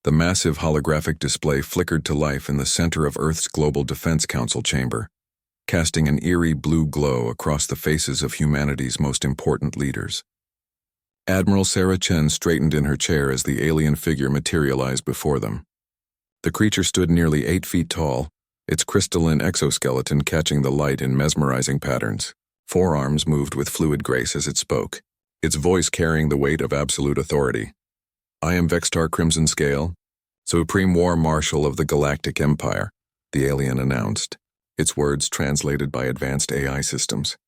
The massive holographic display flickered to life in the center of Earth's Global Defense Council chamber, casting an eerie blue glow across the faces of humanity's most important leaders. Admiral Sarah Chen straightened in her chair as the alien figure materialized before them. The creature stood nearly 8 feet tall, its crystalline exoskeleton catching the light in mesmerizing patterns. Forearms moved with fluid grace as it spoke, its voice carrying the weight of absolute authority. "I am Vextar Crimson Scale, Supreme War Marshal of the Galactic Empire," the alien announced, its words translated by advanced AI systems.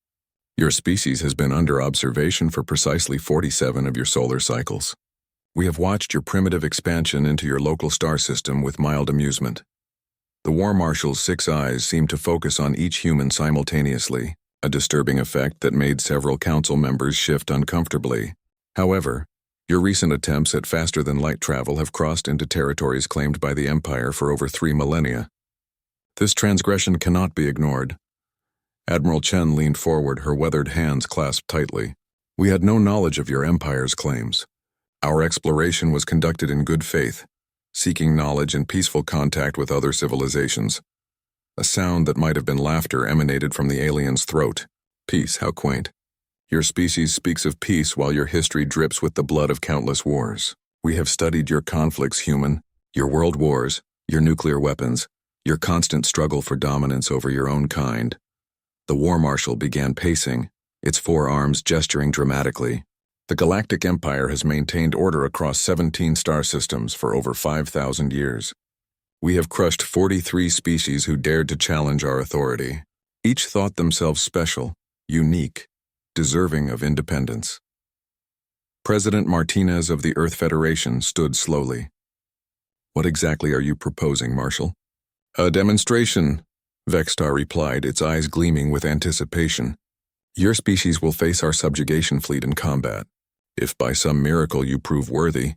"Your species has been under observation for precisely 47 of your solar cycles. We have watched your primitive expansion into your local star system with mild amusement." The War Marshal's 6 eyes seemed to focus on each human simultaneously, a disturbing effect that made several council members shift uncomfortably. "However, your recent attempts at faster-than-light travel have crossed into territories claimed by the Empire for over 3 millennia. This transgression cannot be ignored." Admiral Chen leaned forward, her weathered hands clasped tightly. "We had no knowledge of your Empire's claims. Our exploration was conducted in good faith, seeking knowledge and peaceful contact with other civilizations." A sound that might have been laughter emanated from the alien's throat. "Peace, how quaint. Your species speaks of peace while your history drips with the blood of countless wars. We have studied your conflicts, human, your world wars, your nuclear weapons, your constant struggle for dominance over your own kind." The War Marshal began pacing, its forearms gesturing dramatically. "The Galactic Empire has maintained order across 17 star systems for over 5,000 years. We have crushed 43 species who dared to challenge our authority. Each thought themselves special, unique, deserving of independence." President Martinez of the Earth Federation stood slowly. "What exactly are you proposing, Marshal?" "A demonstration," Vextar replied, its eyes gleaming with anticipation. "Your species will face our subjugation fleet in combat. If by some miracle you prove worthy,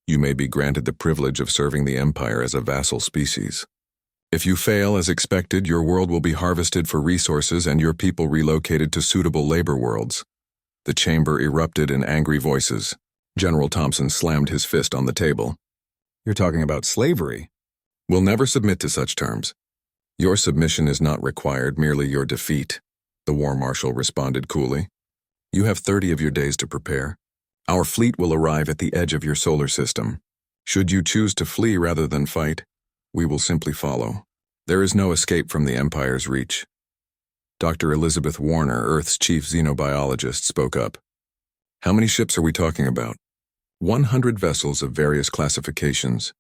you may be granted the privilege of serving the Empire as a vassal species. If you fail as expected, your world will be harvested for resources and your people relocated to suitable labor worlds." The chamber erupted in angry voices. General Thompson slammed his fist on the table. "You're talking about slavery?" "We'll never submit to such terms. Your submission is not required, merely your defeat," the War Marshal responded coolly. "You have 30 of your days to prepare. Our fleet will arrive at the edge of your solar system. Should you choose to flee rather than fight, we will simply follow. There is no escape from the Empire's reach." Dr. Elizabeth Warner, Earth's chief xenobiologist, spoke up. "How many ships are we talking about?" 100 vessels of various classifications.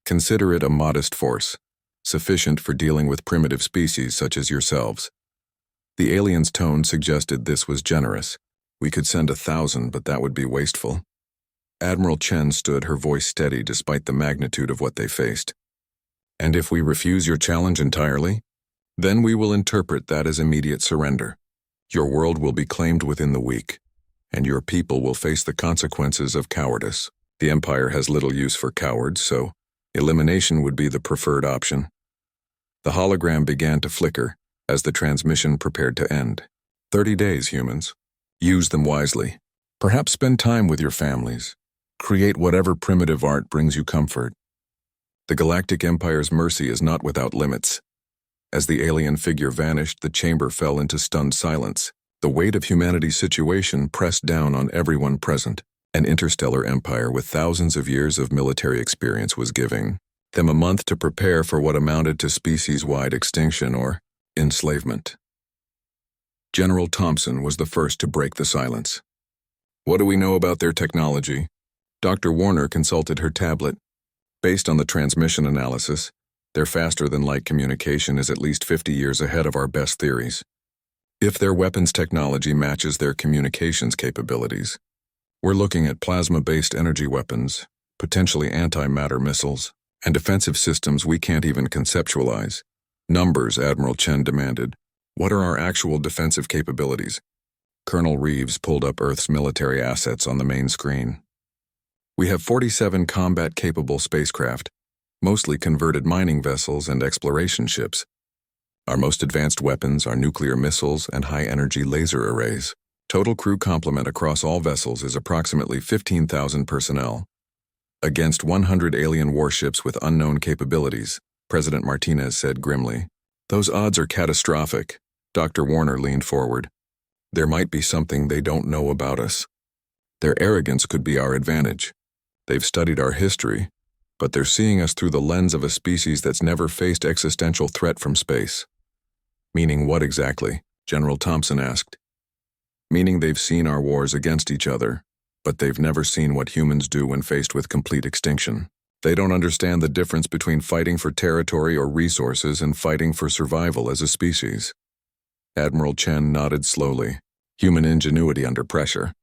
Consider it a modest force, sufficient for dealing with primitive species such as yourselves." The alien's tone suggested this was generous. "We could send 1,000, but that would be wasteful." Admiral Chen stood, her voice steady despite the magnitude of what they faced. "And if we refuse your challenge entirely? Then we will interpret that as immediate surrender. Your world will be claimed within the week, and your people will face the consequences of cowardice. The Empire has little use for cowards, so elimination would be the preferred option." The hologram began to flicker as the transmission prepared to end. 30 days, humans. Use them wisely. Perhaps spend time with your families. Create whatever primitive art brings you comfort. The Galactic Empire's mercy is not without limits. As the alien figure vanished, the chamber fell into stunned silence. The weight of humanity's situation pressed down on everyone present. An interstellar empire with thousands of years of military experience was giving them a month to prepare for what amounted to species-wide extinction or enslavement. General Thompson was the first to break the silence. "What do we know about their technology?" Dr. Warner consulted her tablet. "Based on the transmission analysis, their faster-than-light communication is at least 50 years ahead of our best theories. If their weapons technology matches their communications capabilities, we're looking at plasma-based energy weapons, potentially antimatter missiles, and defensive systems we can't even conceptualize." "Numbers," Admiral Chen demanded. "What are our actual defensive capabilities?" Colonel Reeves pulled up Earth's military assets on the main screen. "We have 47 combat-capable spacecraft, mostly converted mining vessels and exploration ships. Our most advanced weapons are nuclear missiles and high-energy laser arrays. Total crew complement across all vessels is approximately 15,000 personnel. Against 100 alien warships with unknown capabilities, President Martinez said grimly. Those odds are catastrophic. Dr. Warner leaned forward. There might be something they don't know about us. Their arrogance could be our advantage. They've studied our history, but they're seeing us through the lens of a species that's never faced existential threat from space. Meaning what exactly? General Thompson asked. Meaning they've seen our wars against each other, but they've never seen what humans do when faced with complete extinction. They don't understand the difference between fighting for territory or resources and fighting for survival as a species. Admiral Chen nodded slowly. Human ingenuity under pressure.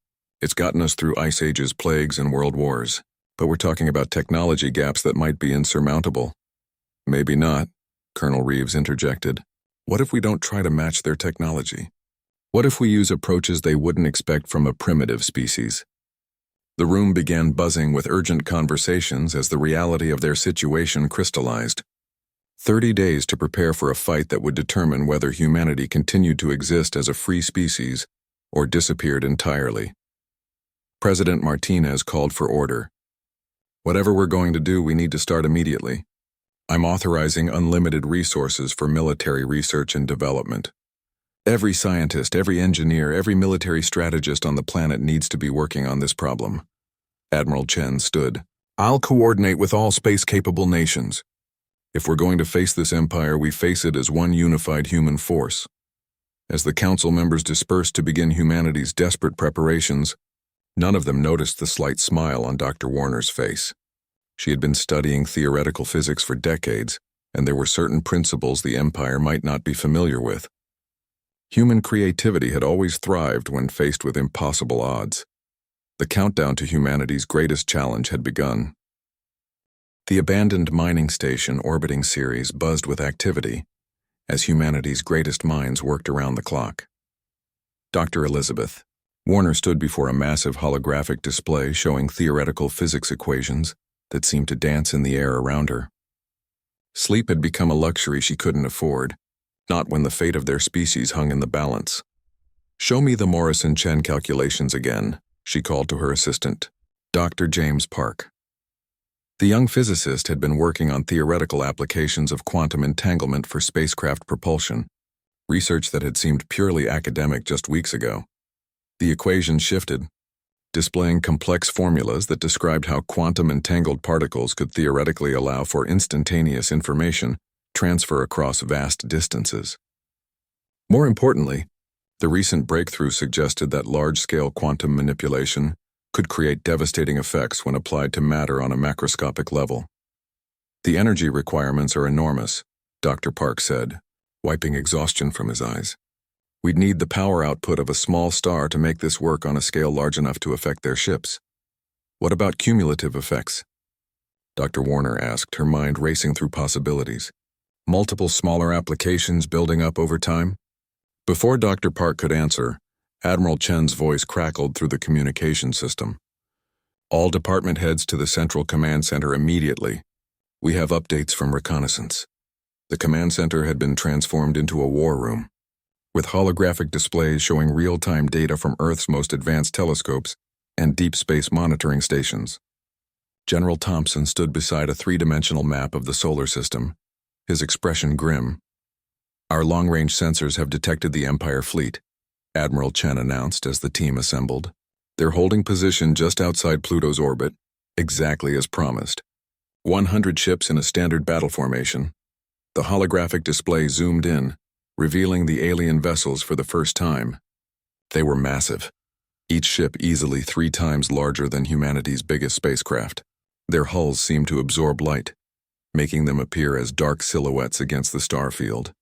It's gotten us through ice ages, plagues, and world wars. But we're talking about technology gaps that might be insurmountable. Maybe not, Colonel Reeves interjected. What if we don't try to match their technology? What if we use approaches they wouldn't expect from a primitive species? The room began buzzing with urgent conversations as the reality of their situation crystallized. 30 days to prepare for a fight that would determine whether humanity continued to exist as a free species or disappeared entirely. President Martinez called for order. Whatever we're going to do, we need to start immediately. I'm authorizing unlimited resources for military research and development. Every scientist, every engineer, every military strategist on the planet needs to be working on this problem. Admiral Chen stood. I'll coordinate with all space-capable nations. If we're going to face this empire, we face it as one unified human force. As the council members dispersed to begin humanity's desperate preparations, none of them noticed the slight smile on Dr. Warner's face. She had been studying theoretical physics for decades, and there were certain principles the empire might not be familiar with. Human creativity had always thrived when faced with impossible odds. The countdown to humanity's greatest challenge had begun. The abandoned mining station orbiting Ceres buzzed with activity as humanity's greatest minds worked around the clock. Dr. Elizabeth. Warner stood before a massive holographic display showing theoretical physics equations that seemed to dance in the air around her. Sleep had become a luxury she couldn't afford, not when the fate of their species hung in the balance. Show me the Morrison-Chen calculations again, she called to her assistant, Dr. James Park. The young physicist had been working on theoretical applications of quantum entanglement for spacecraft propulsion, research that had seemed purely academic just weeks ago. The equations shifted, displaying complex formulas that described how quantum-entangled particles could theoretically allow for instantaneous information transfer across vast distances. More importantly, the recent breakthrough suggested that large-scale quantum manipulation could create devastating effects when applied to matter on a macroscopic level. The energy requirements are enormous, Dr. Park said, wiping exhaustion from his eyes. We'd need the power output of a small star to make this work on a scale large enough to affect their ships. What about cumulative effects? Dr. Warner asked, her mind racing through possibilities. Multiple smaller applications building up over time? Before Dr. Park could answer, Admiral Chen's voice crackled through the communication system. All department heads to the Central Command Center immediately. We have updates from reconnaissance. The command center had been transformed into a war room, with holographic displays showing real-time data from Earth's most advanced telescopes and deep space monitoring stations. General Thompson stood beside a three-dimensional map of the solar system, his expression grim. Our long-range sensors have detected the Empire fleet, Admiral Chen announced as the team assembled. They're holding position just outside Pluto's orbit, exactly as promised. 100 ships in a standard battle formation. The holographic display zoomed in, revealing the alien vessels for the first time. They were massive, each ship easily 3 times larger than humanity's biggest spacecraft. Their hulls seemed to absorb light, making them appear as dark silhouettes against the star field.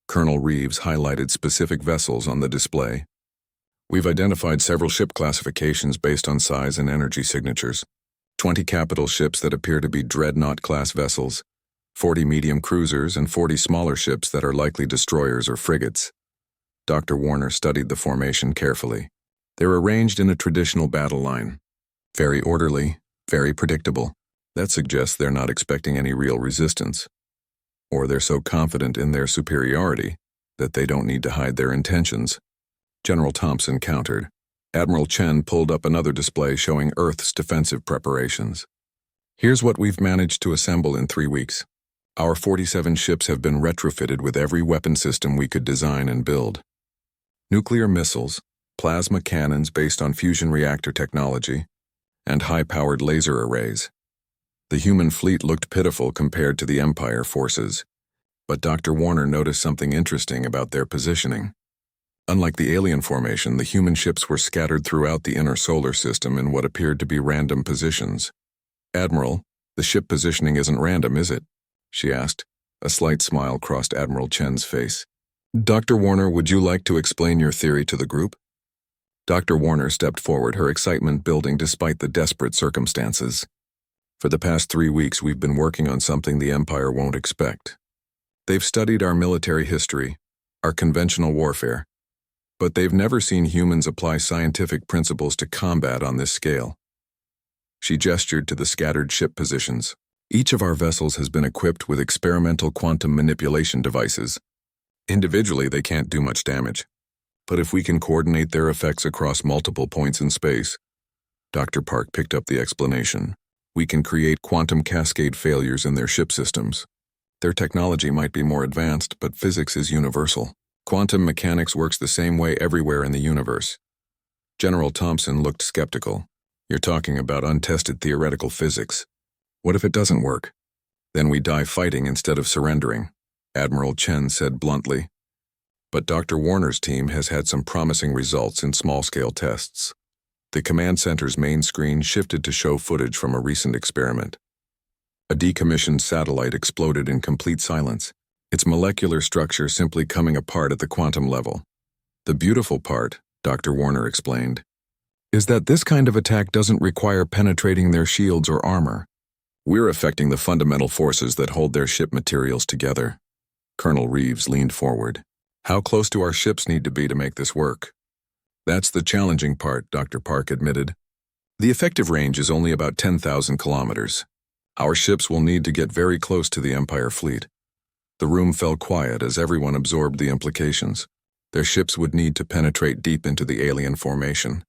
Colonel Reeves highlighted specific vessels on the display. We've identified several ship classifications based on size and energy signatures. 20 capital ships that appear to be dreadnought-class vessels, 40 medium cruisers, and 40 smaller ships that are likely destroyers or frigates. Dr. Warner studied the formation carefully. They're arranged in a traditional battle line. Very orderly, very predictable. That suggests they're not expecting any real resistance. Or they're so confident in their superiority that they don't need to hide their intentions. General Thompson countered. Admiral Chen pulled up another display showing Earth's defensive preparations. Here's what we've managed to assemble in 3 weeks. Our 47 ships have been retrofitted with every weapon system we could design and build. Nuclear missiles, plasma cannons based on fusion reactor technology, and high-powered laser arrays. The human fleet looked pitiful compared to the Empire forces, but Dr. Warner noticed something interesting about their positioning. Unlike the alien formation, the human ships were scattered throughout the inner solar system in what appeared to be random positions. "Admiral, the ship positioning isn't random, is it?" she asked. A slight smile crossed Admiral Chen's face. "Dr. Warner, would you like to explain your theory to the group?" Dr. Warner stepped forward, her excitement building despite the desperate circumstances. "For the past 3 weeks, we've been working on something the Empire won't expect. They've studied our military history, our conventional warfare, but they've never seen humans apply scientific principles to combat on this scale." She gestured to the scattered ship positions. "Each of our vessels has been equipped with experimental quantum manipulation devices. Individually, they can't do much damage. But if we can coordinate their effects across multiple points in space," Dr. Park picked up the explanation, "we can create quantum cascade failures in their ship systems. Their technology might be more advanced, but physics is universal. Quantum mechanics works the same way everywhere in the universe." General Thompson looked skeptical. "You're talking about untested theoretical physics. What if it doesn't work? Then we die fighting instead of surrendering," Admiral Chen said bluntly. But Dr. Warner's team has had some promising results in small-scale tests. The command center's main screen shifted to show footage from a recent experiment. A decommissioned satellite exploded in complete silence, its molecular structure simply coming apart at the quantum level. "The beautiful part," Dr. Warner explained, "is that this kind of attack doesn't require penetrating their shields or armor. We're affecting the fundamental forces that hold their ship materials together." Colonel Reeves leaned forward. "How close do our ships need to be to make this work?" "That's the challenging part," Dr. Park admitted. "The effective range is only about 10,000 kilometers. Our ships will need to get very close to the Empire fleet." The room fell quiet as everyone absorbed the implications. Their ships would need to penetrate deep into the alien formation,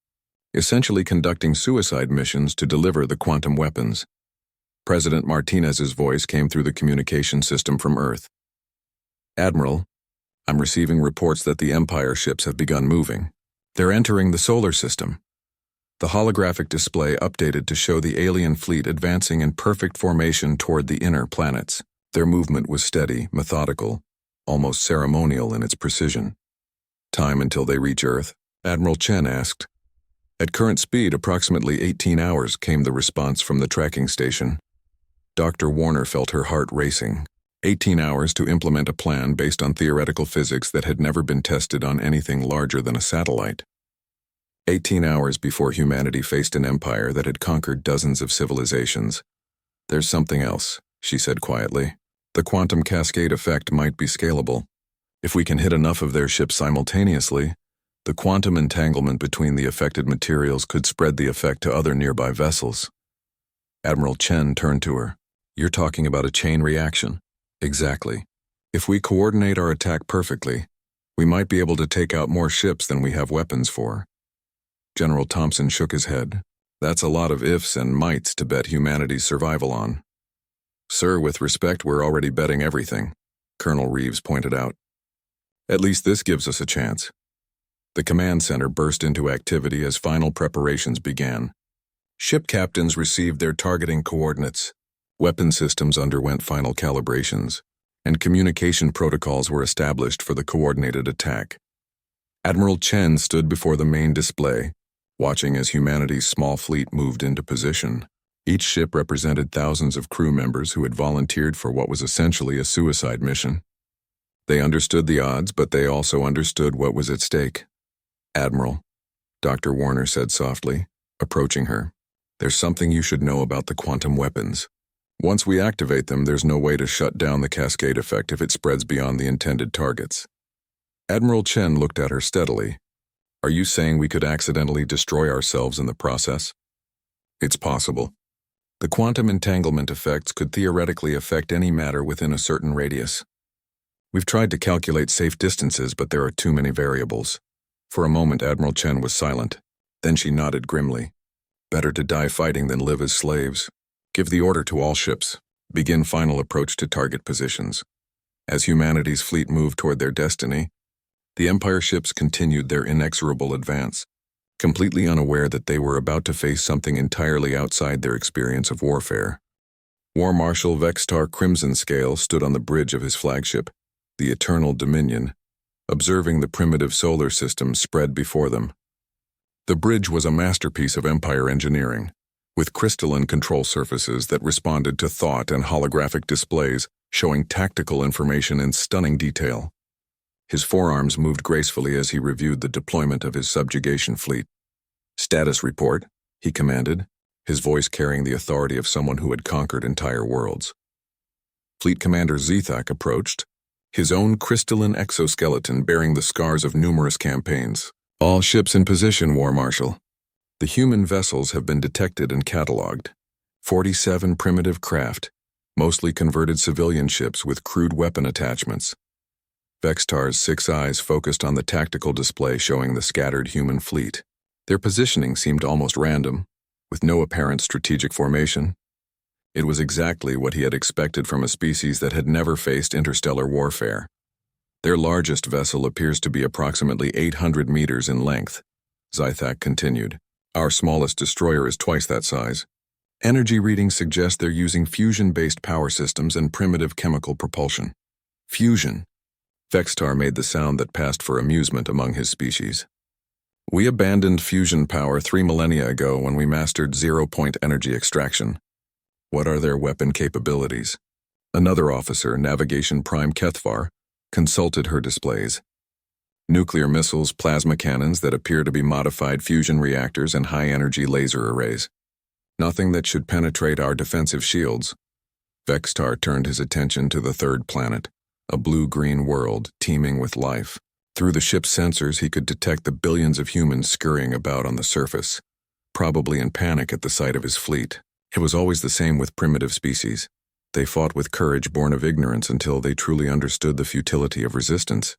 essentially conducting suicide missions to deliver the quantum weapons. President Martinez's voice came through the communication system from Earth. "Admiral, I'm receiving reports that the Empire ships have begun moving. They're entering the solar system." The holographic display updated to show the alien fleet advancing in perfect formation toward the inner planets. Their movement was steady, methodical, almost ceremonial in its precision. "Time until they reach Earth?" Admiral Chen asked. "At current speed, approximately 18 hours," came the response from the tracking station. Dr. Warner felt her heart racing. 18 hours to implement a plan based on theoretical physics that had never been tested on anything larger than a satellite. 18 hours before humanity faced an empire that had conquered dozens of civilizations. "There's something else," she said quietly. "The quantum cascade effect might be scalable. If we can hit enough of their ships simultaneously, the quantum entanglement between the affected materials could spread the effect to other nearby vessels." Admiral Chen turned to her. "You're talking about a chain reaction?" "Exactly. If we coordinate our attack perfectly, we might be able to take out more ships than we have weapons for." General Thompson shook his head. "That's a lot of ifs and mights to bet humanity's survival on." "Sir, with respect, we're already betting everything," Colonel Reeves pointed out. "At least this gives us a chance." The command center burst into activity as final preparations began. Ship captains received their targeting coordinates. Weapon systems underwent final calibrations, and communication protocols were established for the coordinated attack. Admiral Chen stood before the main display, watching as humanity's small fleet moved into position. Each ship represented thousands of crew members who had volunteered for what was essentially a suicide mission. They understood the odds, but they also understood what was at stake. "Admiral," Dr. Warner said softly, approaching her, "there's something you should know about the quantum weapons. Once we activate them, there's no way to shut down the cascade effect if it spreads beyond the intended targets." Admiral Chen looked at her steadily. "Are you saying we could accidentally destroy ourselves in the process?" "It's possible. The quantum entanglement effects could theoretically affect any matter within a certain radius. We've tried to calculate safe distances, but there are too many variables." For a moment, Admiral Chen was silent. Then she nodded grimly. "Better to die fighting than live as slaves." Give the order to all ships. Begin final approach to target positions. As humanity's fleet moved toward their destiny, the Empire ships continued their inexorable advance, completely unaware that they were about to face something entirely outside their experience of warfare. War Marshal Vextar Crimson Scale stood on the bridge of his flagship, the Eternal Dominion, observing the primitive solar system spread before them. The bridge was a masterpiece of Empire engineering, with crystalline control surfaces that responded to thought and holographic displays showing tactical information in stunning detail. His forearms moved gracefully as he reviewed the deployment of his subjugation fleet. "Status report," he commanded, his voice carrying the authority of someone who had conquered entire worlds. Fleet Commander Zethak approached, his own crystalline exoskeleton bearing the scars of numerous campaigns. "All ships in position, War Marshal. The human vessels have been detected and catalogued. 47 primitive craft, mostly converted civilian ships with crude weapon attachments." Vextar's 6 eyes focused on the tactical display showing the scattered human fleet. Their positioning seemed almost random, with no apparent strategic formation. It was exactly what he had expected from a species that had never faced interstellar warfare. "Their largest vessel appears to be approximately 800 meters in length," Zethak continued. "Our smallest destroyer is twice that size. Energy readings suggest they're using fusion-based power systems and primitive chemical propulsion." Fusion. Vextar made the sound that passed for amusement among his species. "We abandoned fusion power 3 millennia ago when we mastered zero-point energy extraction. What are their weapon capabilities?" Another officer, Navigation Prime Kethvar, consulted her displays. "Nuclear missiles, plasma cannons that appear to be modified fusion reactors, and high-energy laser arrays. Nothing that should penetrate our defensive shields." Vextar turned his attention to the third planet, a blue-green world teeming with life. Through the ship's sensors, he could detect the billions of humans scurrying about on the surface, probably in panic at the sight of his fleet. It was always the same with primitive species. They fought with courage born of ignorance until they truly understood the futility of resistance.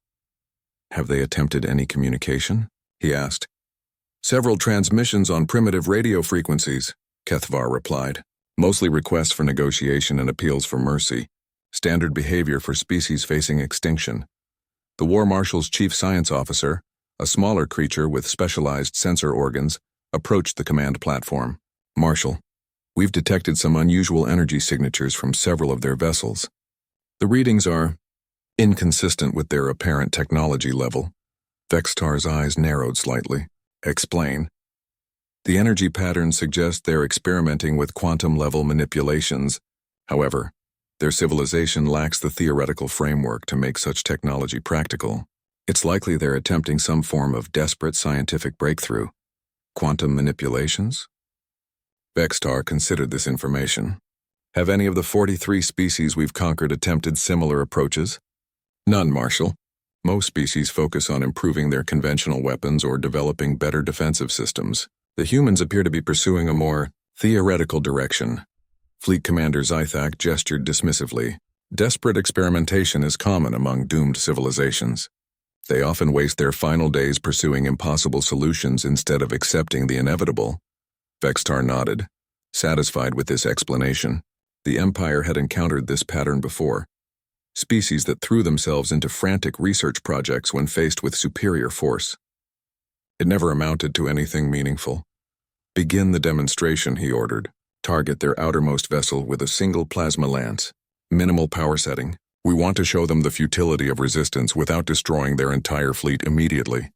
"Have they attempted any communication?" he asked. "Several transmissions on primitive radio frequencies," Kethvar replied. "Mostly requests for negotiation and appeals for mercy, standard behavior for species facing extinction." The War Marshal's chief science officer, a smaller creature with specialized sensor organs, approached the command platform. "Marshal, we've detected some unusual energy signatures from several of their vessels. The readings are inconsistent with their apparent technology level." Vextar's eyes narrowed slightly. "Explain." "The energy patterns suggest they're experimenting with quantum-level manipulations. However, their civilization lacks the theoretical framework to make such technology practical. It's likely they're attempting some form of desperate scientific breakthrough. Quantum manipulations?" Vextar considered this information. "Have any of the 43 species we've conquered attempted similar approaches?" "None, Marshal. Most species focus on improving their conventional weapons or developing better defensive systems. The humans appear to be pursuing a more theoretical direction." Fleet Commander Zethak gestured dismissively. "Desperate experimentation is common among doomed civilizations. They often waste their final days pursuing impossible solutions instead of accepting the inevitable." Vextar nodded, satisfied with this explanation. The Empire had encountered this pattern before. Species that threw themselves into frantic research projects when faced with superior force. It never amounted to anything meaningful. "Begin the demonstration," he ordered. "Target their outermost vessel with a single plasma lance. Minimal power setting. We want to show them the futility of resistance without destroying their entire fleet immediately."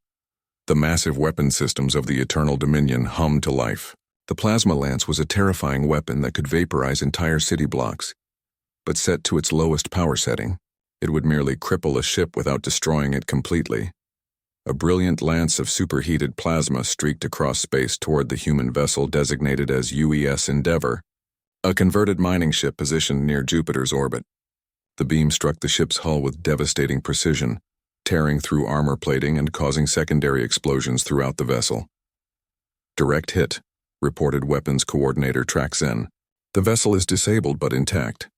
The massive weapon systems of the Eternal Dominion hummed to life. The plasma lance was a terrifying weapon that could vaporize entire city blocks. But set to its lowest power setting, it would merely cripple a ship without destroying it completely. A brilliant lance of superheated plasma streaked across space toward the human vessel designated as UES Endeavor, a converted mining ship positioned near Jupiter's orbit. The beam struck the ship's hull with devastating precision, tearing through armor plating and causing secondary explosions throughout the vessel. "Direct hit," reported Weapons Coordinator Traxen. "The vessel is disabled but intact.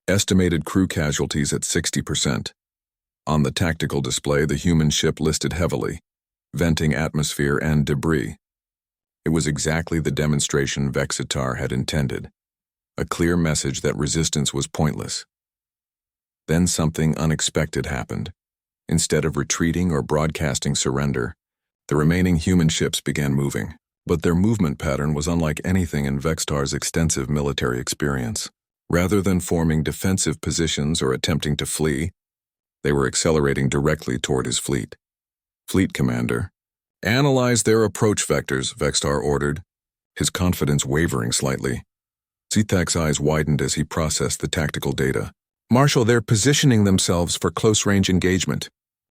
Estimated crew casualties at 60%. On the tactical display, the human ship listed heavily, venting atmosphere and debris. It was exactly the demonstration Vexitar had intended. a clear message that resistance was pointless. Then something unexpected happened. Instead of retreating or broadcasting surrender, the remaining human ships began moving. But their movement pattern was unlike anything in Vextar's extensive military experience. Rather than forming defensive positions or attempting to flee, they were accelerating directly toward his fleet. Fleet commander, analyze their approach vectors, Vextar ordered, his confidence wavering slightly. Zethak's eyes widened as he processed the tactical data. Marshal, they're positioning themselves for close-range engagement.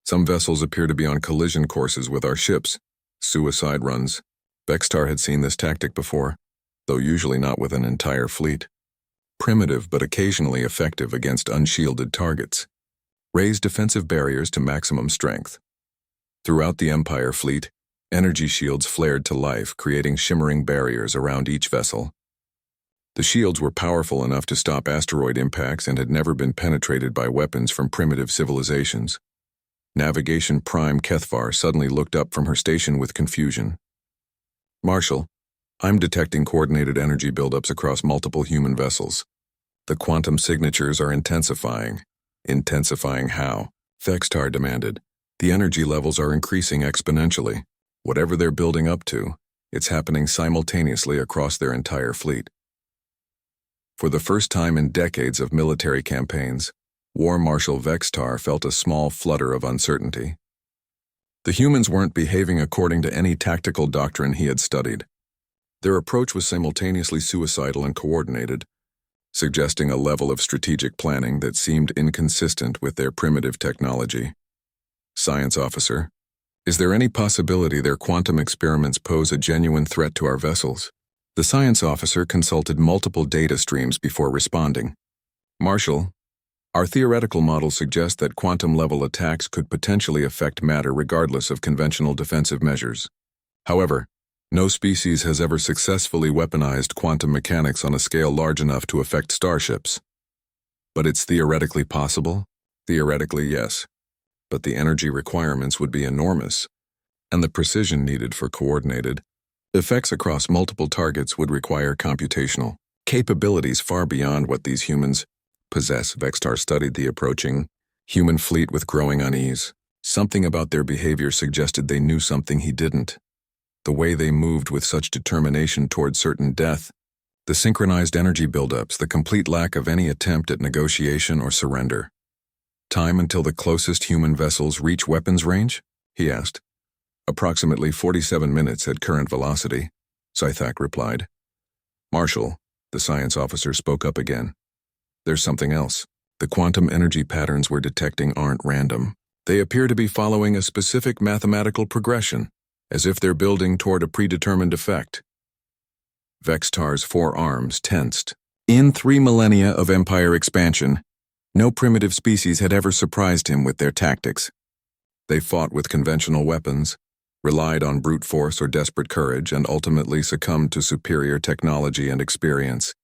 Some vessels appear to be on collision courses with our ships. Suicide runs. Vextar had seen this tactic before, though usually not with an entire fleet. Primitive but occasionally effective against unshielded targets. Raise defensive barriers to maximum strength. Throughout the Empire fleet, energy shields flared to life, creating shimmering barriers around each vessel. The shields were powerful enough to stop asteroid impacts and had never been penetrated by weapons from primitive civilizations. Navigation Prime Kethvar suddenly looked up from her station with confusion. Marshal, I'm detecting coordinated energy buildups across multiple human vessels. The quantum signatures are intensifying. Intensifying how? Vextar demanded. The energy levels are increasing exponentially. Whatever they're building up to, it's happening simultaneously across their entire fleet. For the first time in decades of military campaigns, War Marshal Vextar felt a small flutter of uncertainty. The humans weren't behaving according to any tactical doctrine he had studied. Their approach was simultaneously suicidal and coordinated, suggesting a level of strategic planning that seemed inconsistent with their primitive technology. Science officer, is there any possibility their quantum experiments pose a genuine threat to our vessels? The science officer consulted multiple data streams before responding. Marshal, our theoretical models suggest that quantum-level attacks could potentially affect matter regardless of conventional defensive measures. However, no species has ever successfully weaponized quantum mechanics on a scale large enough to affect starships. But it's theoretically possible? Theoretically, yes. But the energy requirements would be enormous, and the precision needed for coordinated effects across multiple targets would require computational capabilities far beyond what these humans possess. Vextar studied the approaching human fleet with growing unease. Something about their behavior suggested they knew something he didn't. The way they moved with such determination toward certain death, the synchronized energy buildups, the complete lack of any attempt at negotiation or surrender. Time until the closest human vessels reach weapons range? He asked. Approximately 47 minutes at current velocity, Zethak replied. Marshal, the science officer spoke up again. There's something else. The quantum energy patterns we're detecting aren't random. They appear to be following a specific mathematical progression, as if they're building toward a predetermined effect. Vextar's forearms tensed. In 3 millennia of Empire expansion, no primitive species had ever surprised him with their tactics. They fought with conventional weapons, relied on brute force or desperate courage, and ultimately succumbed to superior technology and experience.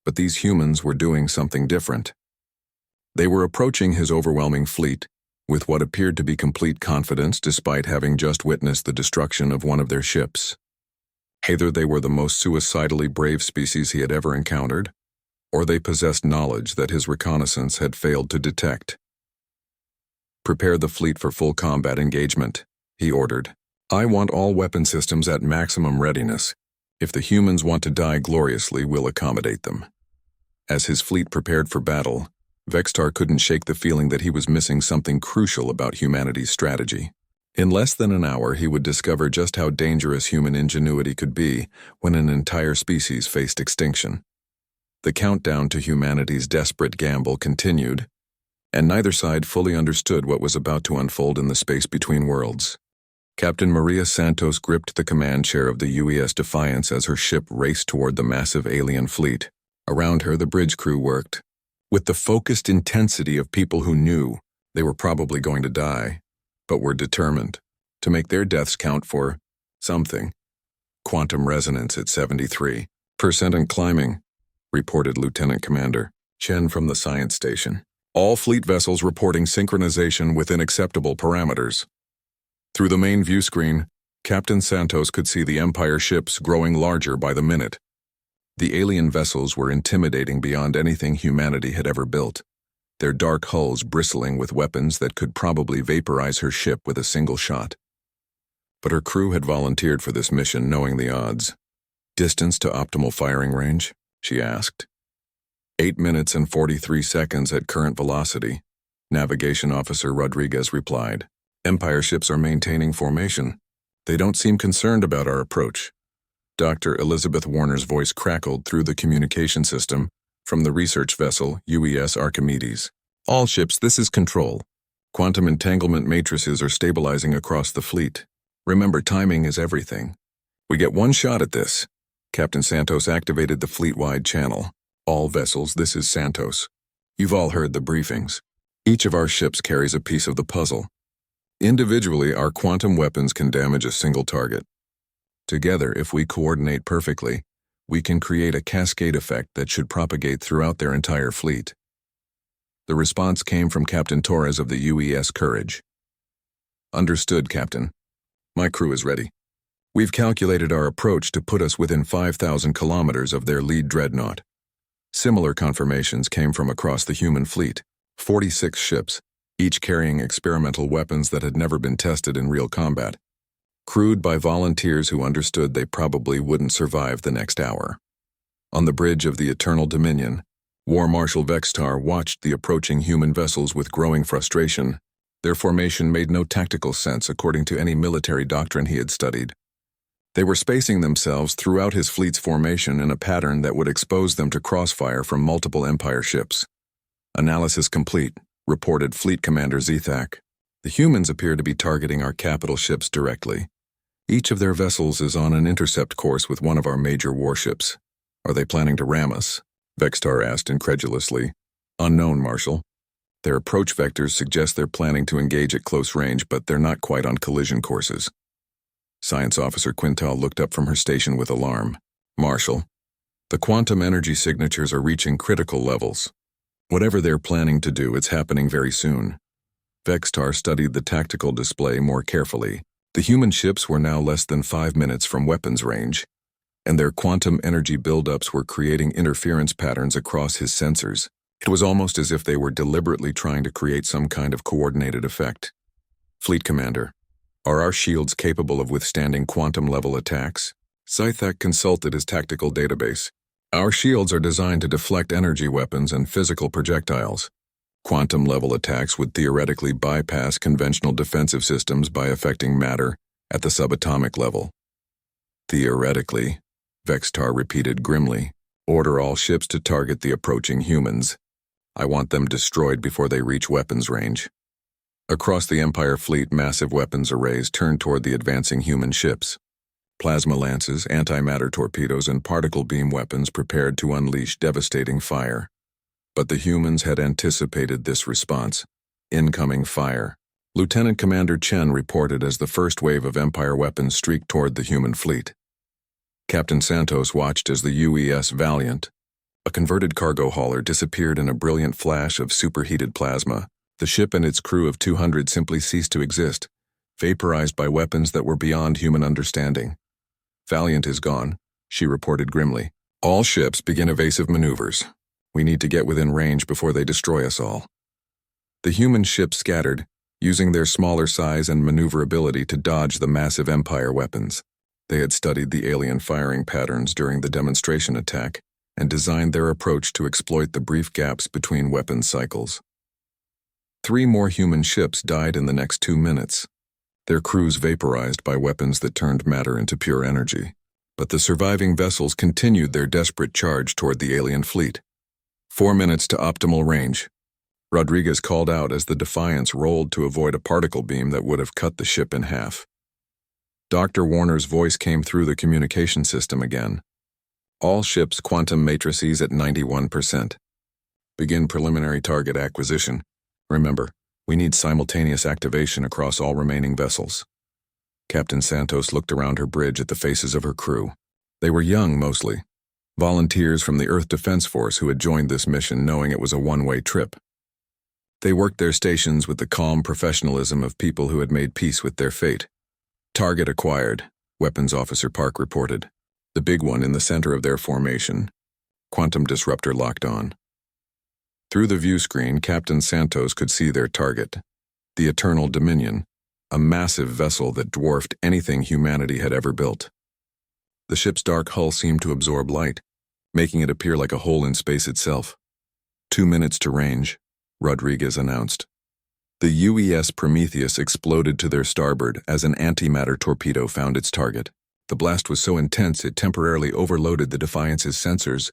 But these humans were doing something different. They were approaching his overwhelming fleet with what appeared to be complete confidence despite having just witnessed the destruction of one of their ships. Either they were the most suicidally brave species he had ever encountered, or they possessed knowledge that his reconnaissance had failed to detect. Prepare the fleet for full combat engagement, he ordered. I want all weapon systems at maximum readiness. If the humans want to die gloriously, we'll accommodate them. As his fleet prepared for battle, Vextar couldn't shake the feeling that he was missing something crucial about humanity's strategy. In less than an hour, he would discover just how dangerous human ingenuity could be when an entire species faced extinction. The countdown to humanity's desperate gamble continued, and neither side fully understood what was about to unfold in the space between worlds. Captain Maria Santos gripped the command chair of the UES Defiance as her ship raced toward the massive alien fleet. Around her, the bridge crew worked, with the focused intensity of people who knew they were probably going to die, but were determined to make their deaths count for something. Quantum resonance at 73% and climbing, reported Lieutenant Commander Chen from the science station. All fleet vessels reporting synchronization within acceptable parameters. Through the main view screen, Captain Santos could see the Empire ships growing larger by the minute. The alien vessels were intimidating beyond anything humanity had ever built, their dark hulls bristling with weapons that could probably vaporize her ship with a single shot. But her crew had volunteered for this mission knowing the odds. "Distance to optimal firing range?" she asked. 8 minutes and 43 seconds at current velocity, Navigation Officer Rodriguez replied. "Empire ships are maintaining formation. They don't seem concerned about our approach." Dr. Elizabeth Warner's voice crackled through the communication system from the research vessel UES Archimedes. "All ships, this is Control. Quantum entanglement matrices are stabilizing across the fleet. Remember, timing is everything. We get one shot at this." Captain Santos activated the fleet-wide channel. "All vessels, this is Santos. You've all heard the briefings. Each of our ships carries a piece of the puzzle. Individually, our quantum weapons can damage a single target. Together, if we coordinate perfectly, we can create a cascade effect that should propagate throughout their entire fleet." The response came from Captain Torres of the UES Courage. "Understood, Captain. My crew is ready. We've calculated our approach to put us within 5,000 kilometers of their lead dreadnought." Similar confirmations came from across the human fleet, 46 ships, each carrying experimental weapons that had never been tested in real combat, crewed by volunteers who understood they probably wouldn't survive the next hour. On the bridge of the Eternal Dominion, War Marshal Vextar watched the approaching human vessels with growing frustration. Their formation made no tactical sense according to any military doctrine he had studied. They were spacing themselves throughout his fleet's formation in a pattern that would expose them to crossfire from multiple Empire ships. "Analysis complete," reported Fleet Commander Zethak. "The humans appear to be targeting our capital ships directly. Each of their vessels is on an intercept course with one of our major warships. Are they planning to ram us?" Vextar asked incredulously. "Unknown, Marshal. Their approach vectors suggest they're planning to engage at close range, but they're not quite on collision courses." Science Officer Quintal looked up from her station with alarm. "Marshal, the quantum energy signatures are reaching critical levels. Whatever they're planning to do, it's happening very soon." Vextar studied the tactical display more carefully. The human ships were now less than 5 minutes from weapons range, and their quantum energy buildups were creating interference patterns across his sensors. It was almost as if they were deliberately trying to create some kind of coordinated effect. "Fleet Commander, are our shields capable of withstanding quantum-level attacks?" Scythak consulted his tactical database. "Our shields are designed to deflect energy weapons and physical projectiles. Quantum-level attacks would theoretically bypass conventional defensive systems by affecting matter at the subatomic level." "Theoretically," Vextar repeated grimly. "Order all ships to target the approaching humans. I want them destroyed before they reach weapons range." Across the Empire fleet, massive weapons arrays turned toward the advancing human ships. Plasma lances, antimatter torpedoes, and particle beam weapons prepared to unleash devastating fire. But the humans had anticipated this response. Incoming fire. Lieutenant Commander Chen reported as the first wave of Empire weapons streaked toward the human fleet. Captain Santos watched as the UES Valiant, a converted cargo hauler, disappeared in a brilliant flash of superheated plasma. The ship and its crew of 200 simply ceased to exist, vaporized by weapons that were beyond human understanding. "Valiant is gone," she reported grimly. "All ships begin evasive maneuvers. We need to get within range before they destroy us all." The human ships scattered, using their smaller size and maneuverability to dodge the massive Empire weapons. They had studied the alien firing patterns during the demonstration attack and designed their approach to exploit the brief gaps between weapons cycles. 3 more human ships died in the next 2 minutes, their crews vaporized by weapons that turned matter into pure energy. But the surviving vessels continued their desperate charge toward the alien fleet. 4 minutes to optimal range, Rodriguez called out as the Defiance rolled to avoid a particle beam that would have cut the ship in half. Dr. Warner's voice came through the communication system again. "All ships quantum matrices at 91%. Begin preliminary target acquisition. Remember, we need simultaneous activation across all remaining vessels." Captain Santos looked around her bridge at the faces of her crew. They were young mostly, volunteers from the Earth Defense Force who had joined this mission knowing it was a one-way trip. They worked their stations with the calm professionalism of people who had made peace with their fate. "Target acquired," Weapons Officer Park reported. the big one in the center of their formation. Quantum disruptor locked on. Through the view screen, Captain Santos could see their target, the Eternal Dominion, a massive vessel that dwarfed anything humanity had ever built. The ship's dark hull seemed to absorb light, making it appear like a hole in space itself. 2 minutes to range, Rodriguez announced. The UES Prometheus exploded to their starboard as an antimatter torpedo found its target. The blast was so intense it temporarily overloaded the Defiance's sensors,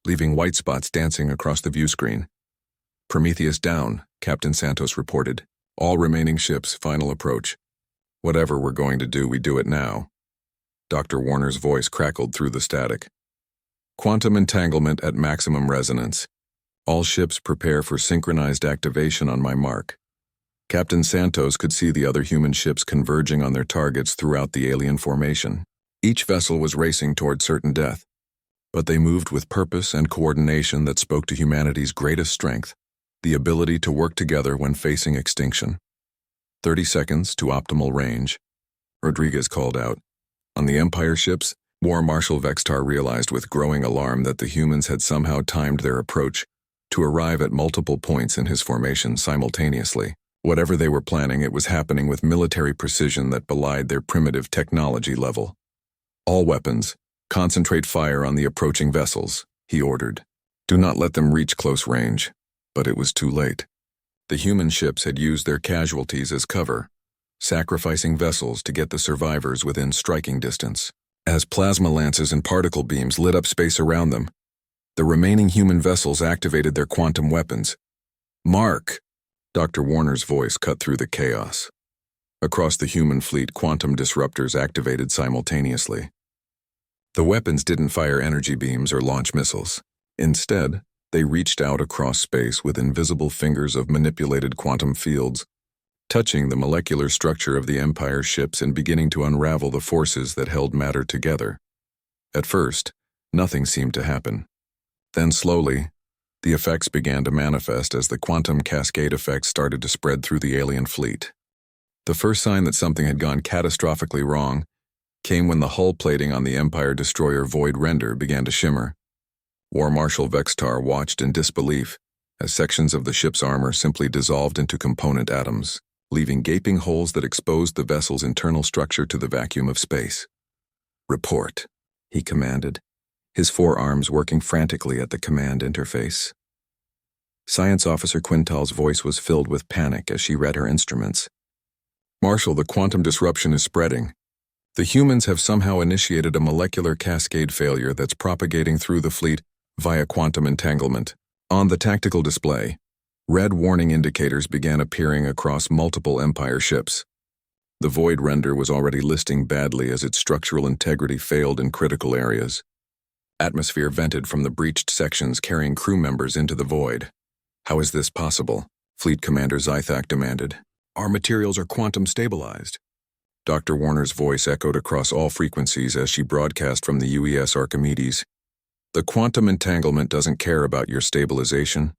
leaving white spots dancing across the view screen. Prometheus down, Captain Santos reported. All remaining ships, final approach. Whatever we're going to do, we do it now. Dr. Warner's voice crackled through the static. Quantum entanglement at maximum resonance. All ships prepare for synchronized activation on my mark. Captain Santos could see the other human ships converging on their targets throughout the alien formation. Each vessel was racing toward certain death, but they moved with purpose and coordination that spoke to humanity's greatest strength, the ability to work together when facing extinction. 30 seconds to optimal range, Rodriguez called out. On the Empire ships, War Marshal Vextar realized with growing alarm that the humans had somehow timed their approach to arrive at multiple points in his formation simultaneously. Whatever they were planning, it was happening with military precision that belied their primitive technology level. All weapons, concentrate fire on the approaching vessels, he ordered. Do not let them reach close range. But it was too late. The human ships had used their casualties as cover, sacrificing vessels to get the survivors within striking distance. As plasma lances and particle beams lit up space around them, the remaining human vessels activated their quantum weapons. Mark! Dr. Warner's voice cut through the chaos. Across the human fleet, quantum disruptors activated simultaneously. The weapons didn't fire energy beams or launch missiles. Instead, they reached out across space with invisible fingers of manipulated quantum fields, touching the molecular structure of the Empire ships and beginning to unravel the forces that held matter together. At first, nothing seemed to happen. Then slowly, the effects began to manifest as the quantum cascade effects started to spread through the alien fleet. The first sign that something had gone catastrophically wrong came when the hull plating on the Empire destroyer Void Render began to shimmer. War Marshal Vextar watched in disbelief as sections of the ship's armor simply dissolved into component atoms, leaving gaping holes that exposed the vessel's internal structure to the vacuum of space. Report, he commanded, his forearms working frantically at the command interface. Science Officer Quintal's voice was filled with panic as she read her instruments. Marshal, the quantum disruption is spreading. The humans have somehow initiated a molecular cascade failure that's propagating through the fleet via quantum entanglement. On the tactical display, red warning indicators began appearing across multiple Empire ships. The Void Render was already listing badly as its structural integrity failed in critical areas. Atmosphere vented from the breached sections carrying crew members into the void. How is this possible? Fleet Commander Zythak demanded. Our materials are quantum stabilized. Dr. Warner's voice echoed across all frequencies as she broadcast from the UES Archimedes. The quantum entanglement doesn't care about your stabilization.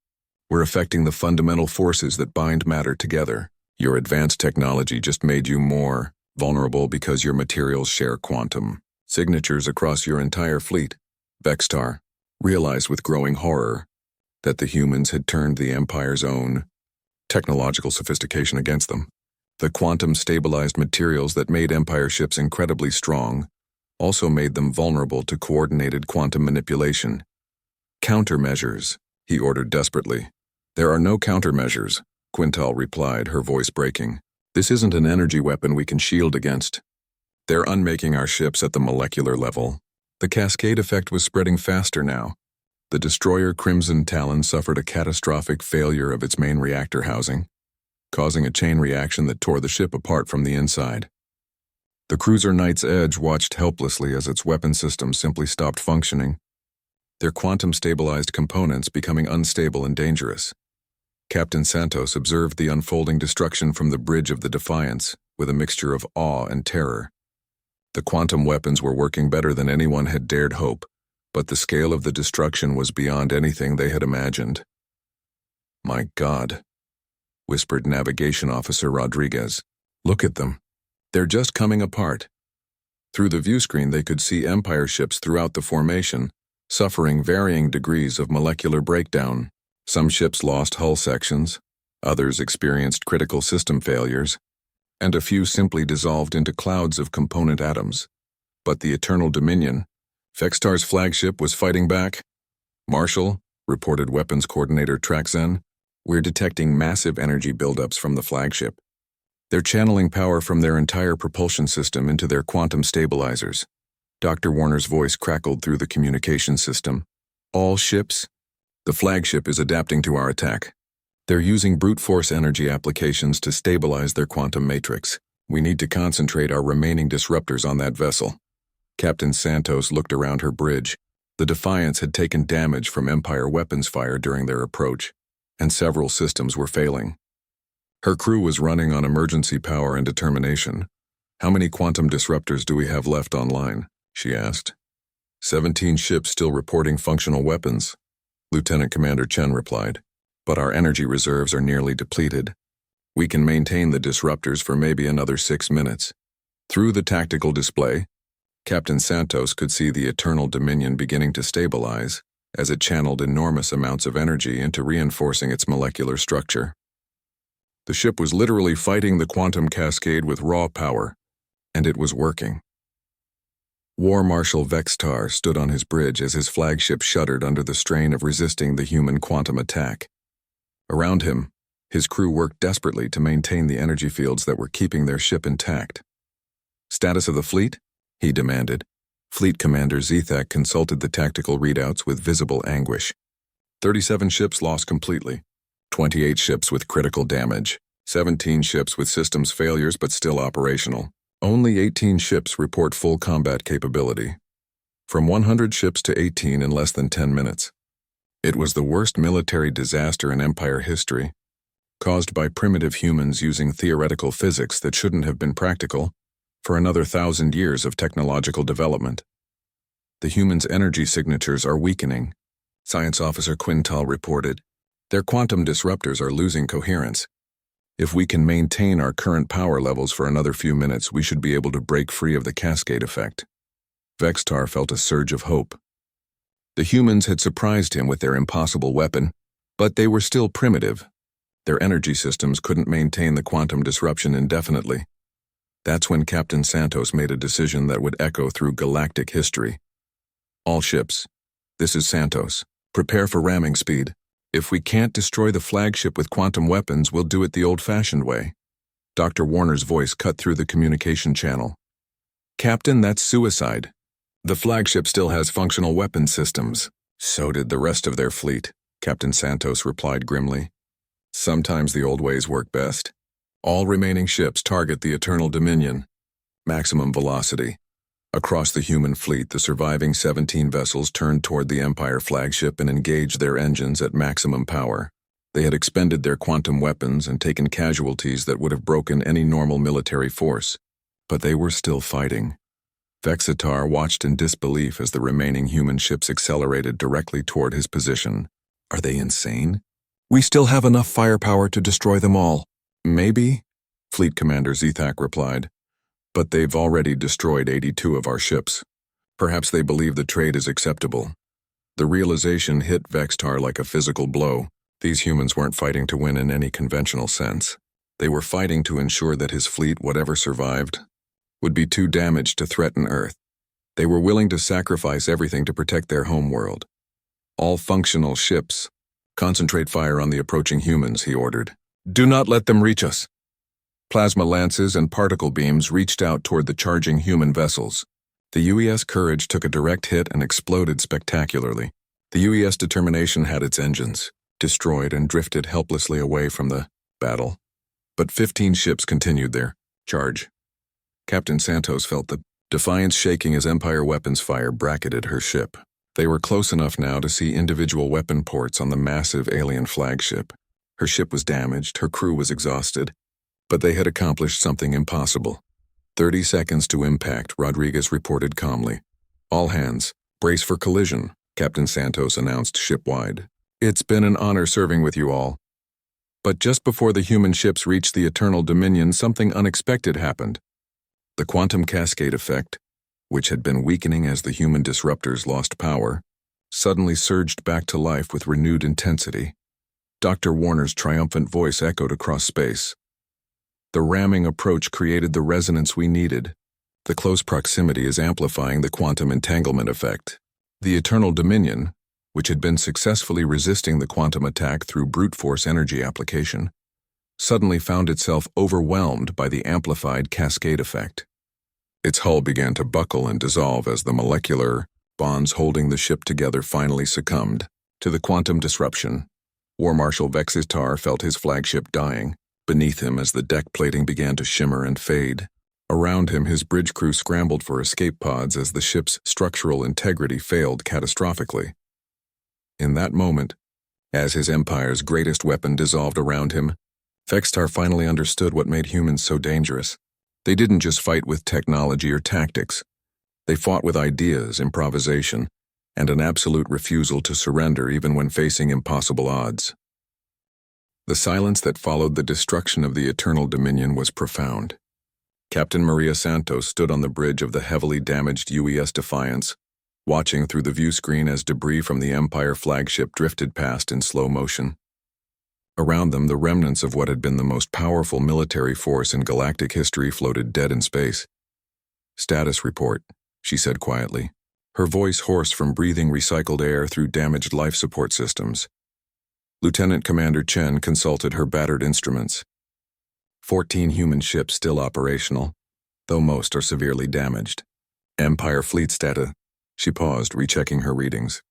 We're affecting the fundamental forces that bind matter together. Your advanced technology just made you more vulnerable because your materials share quantum signatures across your entire fleet. Vextar realized with growing horror that the humans had turned the Empire's own technological sophistication against them. The quantum-stabilized materials that made Empire ships incredibly strong also made them vulnerable to coordinated quantum manipulation. Countermeasures, he ordered desperately. There are no countermeasures, Quintal replied, her voice breaking. This isn't an energy weapon we can shield against. They're unmaking our ships at the molecular level. The cascade effect was spreading faster now. The destroyer Crimson Talon suffered a catastrophic failure of its main reactor housing, causing a chain reaction that tore the ship apart from the inside. The cruiser Knight's Edge watched helplessly as its weapon system simply stopped functioning, their quantum-stabilized components becoming unstable and dangerous. Captain Santos observed the unfolding destruction from the bridge of the Defiance with a mixture of awe and terror. The quantum weapons were working better than anyone had dared hope, but the scale of the destruction was beyond anything they had imagined. My God, whispered Navigation Officer Rodriguez. Look at them. They're just coming apart. Through the view screen they could see Empire ships throughout the formation, suffering varying degrees of molecular breakdown. Some ships lost hull sections, others experienced critical system failures, and a few simply dissolved into clouds of component atoms. But the Eternal Dominion, Vextar's flagship, was fighting back. "Marshal," reported Weapons Coordinator Traxen, "we're detecting massive energy buildups from the flagship. They're channeling power from their entire propulsion system into their quantum stabilizers." Dr. Warner's voice crackled through the communication system. "All ships? The flagship is adapting to our attack. They're using brute force energy applications to stabilize their quantum matrix. We need to concentrate our remaining disruptors on that vessel." Captain Santos looked around her bridge. The Defiance had taken damage from Empire weapons fire during their approach, and several systems were failing. Her crew was running on emergency power and determination. "How many quantum disruptors do we have left online?" she asked. 17 ships still reporting functional weapons," Lieutenant Commander Chen replied. "But our energy reserves are nearly depleted. We can maintain the disruptors for maybe another 6 minutes." Through the tactical display, Captain Santos could see the Eternal Dominion beginning to stabilize as it channeled enormous amounts of energy into reinforcing its molecular structure. The ship was literally fighting the quantum cascade with raw power, and it was working. War Marshal Vextar stood on his bridge as his flagship shuddered under the strain of resisting the human quantum attack. Around him, his crew worked desperately to maintain the energy fields that were keeping their ship intact. "Status of the fleet?" he demanded. Fleet Commander Zethak consulted the tactical readouts with visible anguish. 37 ships lost completely, 28 ships with critical damage, 17 ships with systems failures but still operational. Only 18 ships report full combat capability. From 100 ships to 18 in less than 10 minutes. It was the worst military disaster in Empire history, caused by primitive humans using theoretical physics that shouldn't have been practical for another 1,000 years of technological development. "The humans' energy signatures are weakening," Science Officer Quintal reported. "Their quantum disruptors are losing coherence. If we can maintain our current power levels for another few minutes, we should be able to break free of the cascade effect." Vextar felt a surge of hope. The humans had surprised him with their impossible weapon, but they were still primitive. Their energy systems couldn't maintain the quantum disruption indefinitely. That's when Captain Santos made a decision that would echo through galactic history. "All ships, this is Santos. Prepare for ramming speed. If we can't destroy the flagship with quantum weapons, we'll do it the old-fashioned way." Dr. Warner's voice cut through the communication channel. "Captain, that's suicide. The flagship still has functional weapon systems." "So did the rest of their fleet," Captain Santos replied grimly. "Sometimes the old ways work best. All remaining ships target the Eternal Dominion. Maximum velocity." Across the human fleet, the surviving 17 vessels turned toward the Empire flagship and engaged their engines at maximum power. They had expended their quantum weapons and taken casualties that would have broken any normal military force. But they were still fighting. Vexitar watched in disbelief as the remaining human ships accelerated directly toward his position. "Are they insane? We still have enough firepower to destroy them all." "Maybe," Fleet Commander Zethak replied. "But they've already destroyed 82 of our ships. Perhaps they believe the trade is acceptable." The realization hit Vextar like a physical blow. These humans weren't fighting to win in any conventional sense. They were fighting to ensure that his fleet, whatever survived, would be too damaged to threaten Earth. They were willing to sacrifice everything to protect their homeworld. "All functional ships, concentrate fire on the approaching humans," he ordered. "Do not let them reach us." Plasma lances and particle beams reached out toward the charging human vessels. The UES Courage took a direct hit and exploded spectacularly. The UES Determination had its engines destroyed and drifted helplessly away from the battle. But 15 ships continued their charge. Captain Santos felt the Defiance shaking as Empire weapons fire bracketed her ship. They were close enough now to see individual weapon ports on the massive alien flagship. Her ship was damaged, her crew was exhausted, but they had accomplished something impossible. 30 seconds to impact, Rodriguez reported calmly. "All hands, brace for collision," Captain Santos announced shipwide. "It's been an honor serving with you all." But just before the human ships reached the Eternal Dominion, something unexpected happened. The quantum cascade effect, which had been weakening as the human disruptors lost power, suddenly surged back to life with renewed intensity. Dr. Warner's triumphant voice echoed across space. The ramming approach created the resonance we needed. The close proximity is amplifying the quantum entanglement effect. The Eternal Dominion, which had been successfully resisting the quantum attack through brute force energy application, suddenly found itself overwhelmed by the amplified cascade effect. Its hull began to buckle and dissolve as the molecular bonds holding the ship together finally succumbed to the quantum disruption. War Marshal Vextar felt his flagship dying beneath him as the deck plating began to shimmer and fade. Around him, his bridge crew scrambled for escape pods as the ship's structural integrity failed catastrophically. In that moment, as his empire's greatest weapon dissolved around him, Vextar finally understood what made humans so dangerous. They didn't just fight with technology or tactics. They fought with ideas, improvisation, and an absolute refusal to surrender even when facing impossible odds. The silence that followed the destruction of the Eternal Dominion was profound. Captain Maria Santos stood on the bridge of the heavily damaged UES Defiance, watching through the view screen as debris from the Empire flagship drifted past in slow motion. Around them, the remnants of what had been the most powerful military force in galactic history floated dead in space. "Status report," she said quietly, her voice hoarse from breathing recycled air through damaged life support systems. Lieutenant Commander Chen consulted her battered instruments. 14 human ships still operational, though most are severely damaged. Empire fleet status. She paused, rechecking her readings.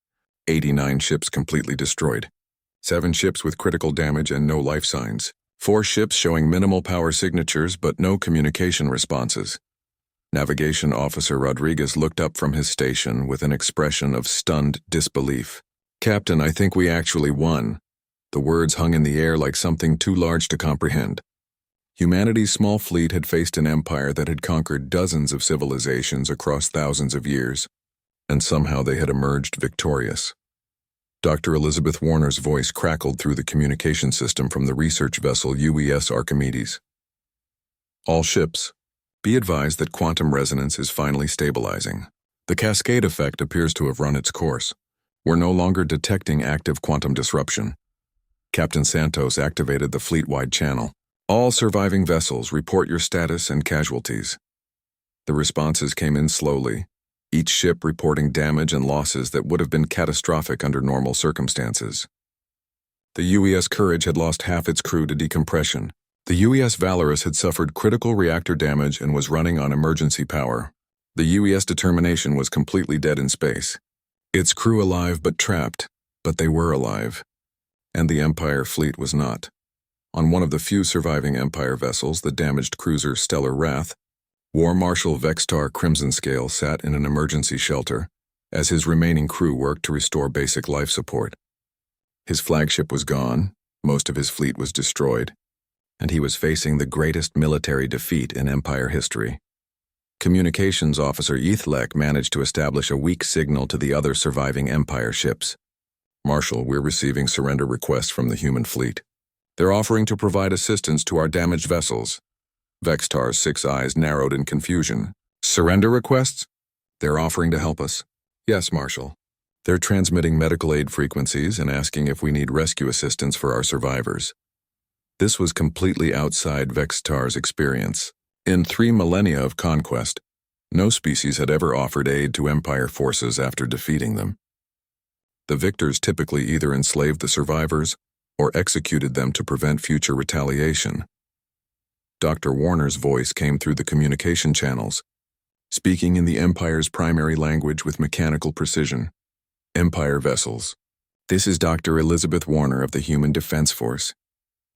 89 ships completely destroyed. 7 ships with critical damage and no life signs. 4 ships showing minimal power signatures but no communication responses. Navigation Officer Rodriguez looked up from his station with an expression of stunned disbelief. "Captain, I think we actually won." The words hung in the air like something too large to comprehend. Humanity's small fleet had faced an empire that had conquered dozens of civilizations across thousands of years, and somehow they had emerged victorious. Dr. Elizabeth Warner's voice crackled through the communication system from the research vessel UES Archimedes. "All ships, be advised that quantum resonance is finally stabilizing. The cascade effect appears to have run its course. We're no longer detecting active quantum disruption." Captain Santos activated the fleet-wide channel. "All surviving vessels, report your status and casualties." The responses came in slowly, each ship reporting damage and losses that would have been catastrophic under normal circumstances. The UES Courage had lost half its crew to decompression. The UES Valorous had suffered critical reactor damage and was running on emergency power. The UES Determination was completely dead in space. Its crew alive but trapped, but they were alive. And the Empire fleet was not. On one of the few surviving Empire vessels, the damaged cruiser Stellar Wrath, War Marshal Vextar Crimsonscale sat in an emergency shelter as his remaining crew worked to restore basic life support. His flagship was gone, most of his fleet was destroyed, and he was facing the greatest military defeat in Empire history. Communications Officer Ethelek managed to establish a weak signal to the other surviving Empire ships. "Marshal, we're receiving surrender requests from the human fleet. They're offering to provide assistance to our damaged vessels." Vextar's 6 eyes narrowed in confusion. "Surrender requests? They're offering to help us?" "Yes, Marshal. They're transmitting medical aid frequencies and asking if we need rescue assistance for our survivors." This was completely outside Vextar's experience. In 3 millennia of conquest, no species had ever offered aid to Empire forces after defeating them. The victors typically either enslaved the survivors or executed them to prevent future retaliation. Dr. Warner's voice came through the communication channels, speaking in the Empire's primary language with mechanical precision. "Empire vessels. This is Dr. Elizabeth Warner of the Human Defense Force.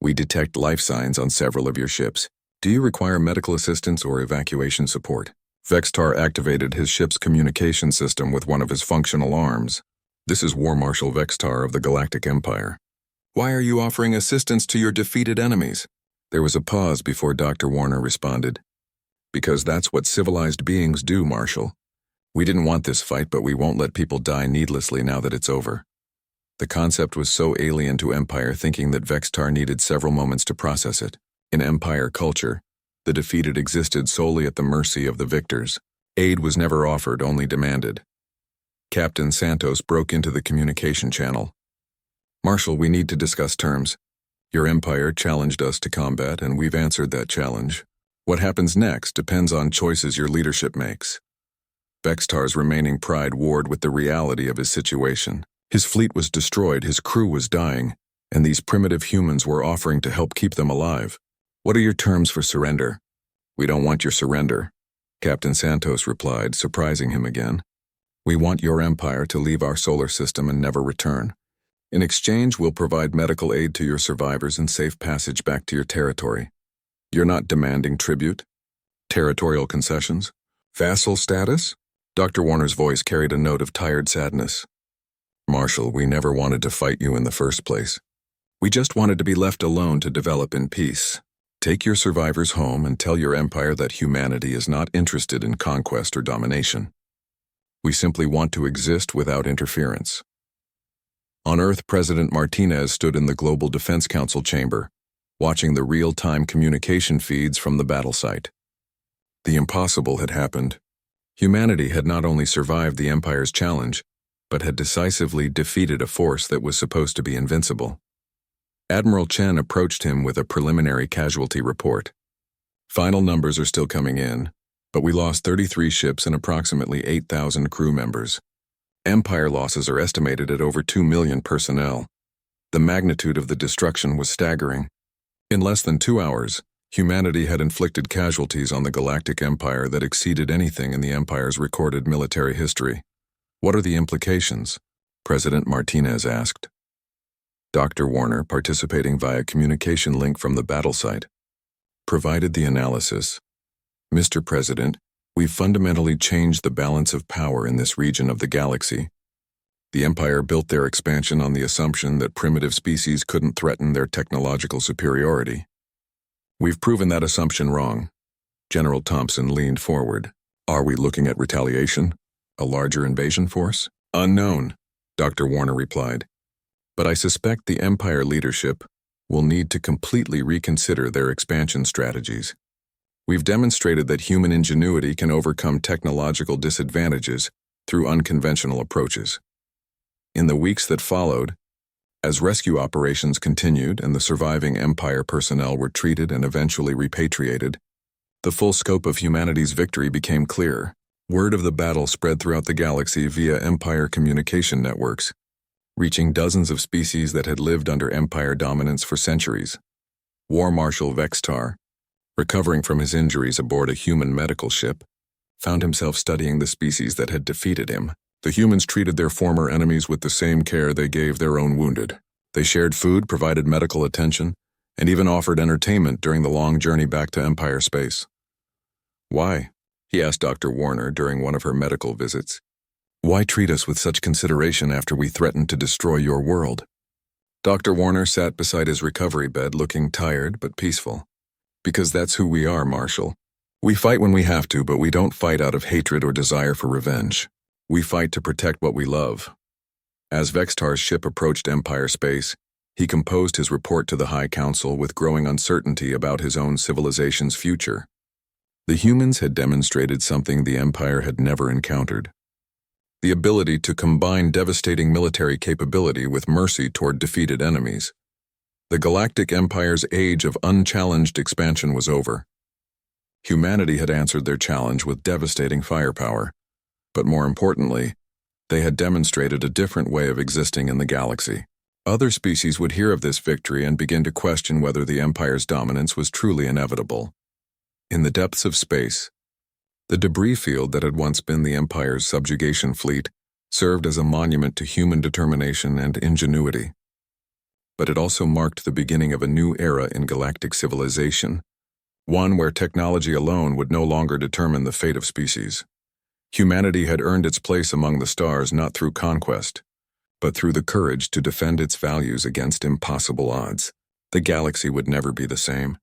We detect life signs on several of your ships. Do you require medical assistance or evacuation support?" Vextar activated his ship's communication system with one of his functional arms. "This is War Marshal Vextar of the Galactic Empire. Why are you offering assistance to your defeated enemies?" There was a pause before Dr. Warner responded. "Because that's what civilized beings do, Marshal. We didn't want this fight, but we won't let people die needlessly now that it's over." The concept was so alien to Empire thinking that Vextar needed several moments to process it. In Empire culture, the defeated existed solely at the mercy of the victors. Aid was never offered, only demanded. Captain Santos broke into the communication channel. "Marshal, we need to discuss terms. Your empire challenged us to combat, and we've answered that challenge. What happens next depends on choices your leadership makes." Vextar's remaining pride warred with the reality of his situation. His fleet was destroyed, his crew was dying, and these primitive humans were offering to help keep them alive. "What are your terms for surrender?" "We don't want your surrender," Captain Santos replied, surprising him again. "We want your empire to leave our solar system and never return. In exchange, we'll provide medical aid to your survivors and safe passage back to your territory. You're not demanding tribute? Territorial concessions? Vassal status?" Dr. Warner's voice carried a note of tired sadness. "Marshal, we never wanted to fight you in the first place. We just wanted to be left alone to develop in peace. Take your survivors home and tell your empire that humanity is not interested in conquest or domination. We simply want to exist without interference." On Earth, President Martinez stood in the Global Defense Council chamber, watching the real-time communication feeds from the battle site. The impossible had happened. Humanity had not only survived the Empire's challenge, but had decisively defeated a force that was supposed to be invincible. Admiral Chen approached him with a preliminary casualty report. "Final numbers are still coming in, but we lost 33 ships and approximately 8,000 crew members. Empire losses are estimated at over 2 million personnel. The magnitude of the destruction was staggering. In less than 2 hours, humanity had inflicted casualties on the Galactic Empire that exceeded anything in the Empire's recorded military history. What are the implications?" President Martinez asked. Dr. Warner, participating via communication link from the battle site, provided the analysis. "Mr. President, we've fundamentally changed the balance of power in this region of the galaxy. The Empire built their expansion on the assumption that primitive species couldn't threaten their technological superiority. We've proven that assumption wrong." General Thompson leaned forward. "Are we looking at retaliation? A larger invasion force?" "Unknown," Dr. Warner replied. "But I suspect the Empire leadership will need to completely reconsider their expansion strategies. We've demonstrated that human ingenuity can overcome technological disadvantages through unconventional approaches." In the weeks that followed, as rescue operations continued and the surviving Empire personnel were treated and eventually repatriated, the full scope of humanity's victory became clear. Word of the battle spread throughout the galaxy via Empire communication networks, reaching dozens of species that had lived under Empire dominance for centuries. War Marshal Vextar, recovering from his injuries aboard a human medical ship, found himself studying the species that had defeated him. The humans treated their former enemies with the same care they gave their own wounded. They shared food, provided medical attention, and even offered entertainment during the long journey back to Empire space. "Why?" he asked Dr. Warner during one of her medical visits. "Why treat us with such consideration after we threatened to destroy your world?" Dr. Warner sat beside his recovery bed looking tired but peaceful. "Because that's who we are, Marshal. We fight when we have to, but we don't fight out of hatred or desire for revenge. We fight to protect what we love." As Vextar's ship approached Empire space, he composed his report to the High Council with growing uncertainty about his own civilization's future. The humans had demonstrated something the Empire had never encountered: the ability to combine devastating military capability with mercy toward defeated enemies. The Galactic Empire's age of unchallenged expansion was over. Humanity had answered their challenge with devastating firepower, but more importantly, they had demonstrated a different way of existing in the galaxy. Other species would hear of this victory and begin to question whether the Empire's dominance was truly inevitable. In the depths of space, the debris field that had once been the Empire's subjugation fleet served as a monument to human determination and ingenuity. But it also marked the beginning of a new era in galactic civilization, one where technology alone would no longer determine the fate of species. Humanity had earned its place among the stars not through conquest, but through the courage to defend its values against impossible odds. The galaxy would never be the same.